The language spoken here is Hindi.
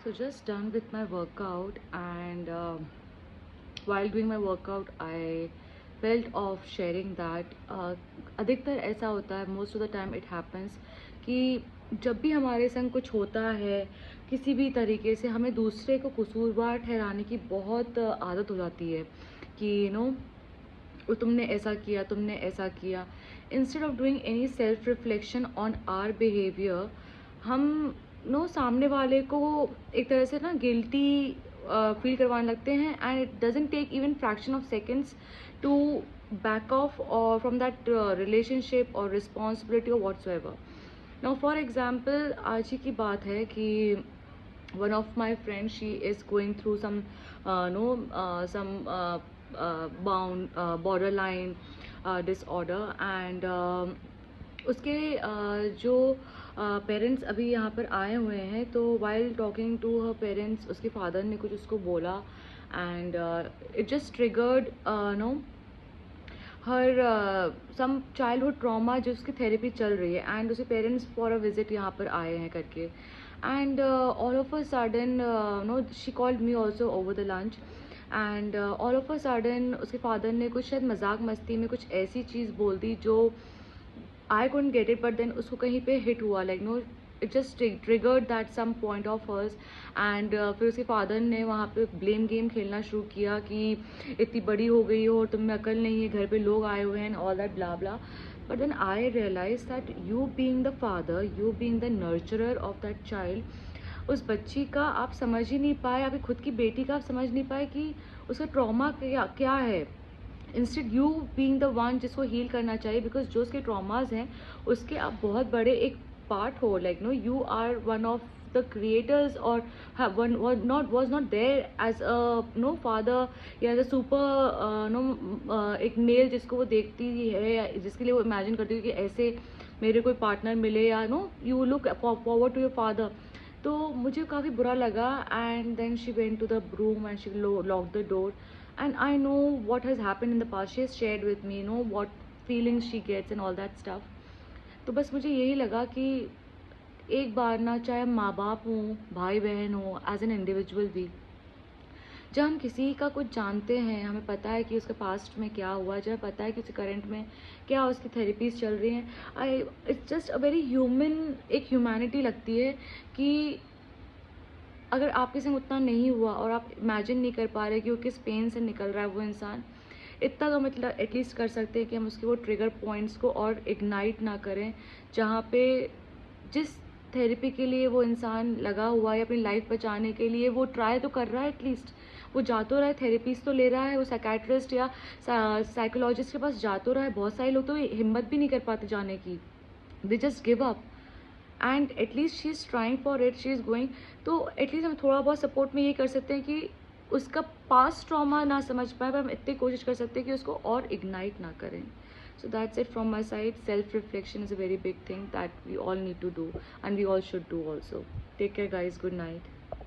So just done with my workout, and while doing my workout I felt of sharing that अधिकतर ऐसा होता है, most of the time it happens कि जब भी हमारे संग कुछ होता है किसी भी तरीके से, हमें दूसरे को कसूरवार ठहराने की बहुत आदत हो जाती है कि वो तुमने ऐसा किया, तुमने ऐसा किया। Instead of doing any self reflection on are behaviour, हम सामने वाले को एक तरह से गिल्टी फील करवाने लगते हैं, and it doesn't take even fraction of seconds to back off और फ्रॉम दैट रिलेशनशिप और रिस्पॉन्सिबिलिटी और व्हाट्सएवर। नाउ फॉर एग्जाम्पल, आज ही की बात है कि one of my friends, she is going through some no some bound borderline disorder, and उसके जो पेरेंट्स अभी यहाँ पर आए हुए हैं, तो while talking to her parents उसके फादर ने कुछ उसको बोला, and it just triggered her some childhood trauma जो उसकी थेरेपी चल रही है, एंड उसके पेरेंट्स फॉर अ विजिट यहाँ पर आए हैं करके, and all of a sudden she called me also over the lunch, and all of a sudden उसके फादर ने कुछ शायद मजाक मस्ती में कुछ ऐसी चीज़ बोल दी जो आई couldn't get it, but then उसको कहीं पे हिट हुआ, like it just triggered that some point of hers, and फिर उसके फादर ने वहाँ पे ब्लेम गेम खेलना शुरू किया कि इतनी बड़ी हो गई हो और तुम में अकल नहीं है, घर पे लोग आए हुए हैं, all that blah blah. But then I realise that you being the father, you being the nurturer of that child, उस बच्ची का आप समझ ही नहीं पाए, आपकी खुद की बेटी का आप समझ नहीं पाए कि उसका ट्रॉमा क्या क्या है। Instead you being the one जिसको हील करना चाहिए, बिकॉज जो उसके ट्रॉमाज हैं उसके आप बहुत बड़े एक पार्ट हो, like you are one of the creators, और one was not there as a father या एज अ सुपर एक मेल जिसको वो देखती है या जिसके लिए वो इमेजिन करती है कि ऐसे मेरे कोई पार्टनर मिले, या you look forward to your father. तो मुझे काफ़ी बुरा लगा, and then she went to the room and she lock the door, and I know what has happened in the past. She has shared with me, what feelings she gets and all that stuff. तो बस मुझे यही लगा कि एक बार ना, चाहे हम माँ बाप हों, भाई बहन हो, एज एन इंडिविजुअल भी, जब हम किसी का कुछ जानते हैं, हमें पता है कि उसके पास्ट में क्या हुआ, जब हमें पता है कि उसके करंट में क्या उसकी थेरेपीज चल रही हैं, it's just a very human, एक ह्यूमैनिटी लगती है कि अगर आपके संग उतना नहीं हुआ और आप इमेजिन नहीं कर पा रहे कि वो किस पेन से निकल रहा है वो इंसान, इतना तो मतलब एटलीस्ट कर सकते हैं कि हम उसके वो ट्रिगर पॉइंट्स को और इग्नाइट ना करें, जहाँ पे जिस थेरेपी के लिए वो इंसान लगा हुआ है, अपनी लाइफ बचाने के लिए वो ट्राई तो कर रहा है, एटलीस्ट वो जा तो रहा है, थेरेपीज तो ले रहा है, वो साइकेट्रिस्ट या साइकोलॉजिस्ट के पास जा तो रहा है। बहुत सारे लोग तो हिम्मत भी नहीं कर पाते जाने की, they just give up, and at least she is trying for it, she is going. तो एटलीस्ट हम थोड़ा बहुत सपोर्ट में ये कर सकते हैं कि उसका पास्ट ट्रॉमा ना समझ पाए, पर हम इतनी कोशिश कर सकते हैं कि उसको और इग्नाइट ना करें। So that's it from my side. Self reflection is a very big thing that we all need to do, and we all should do also. Take care guys, good night.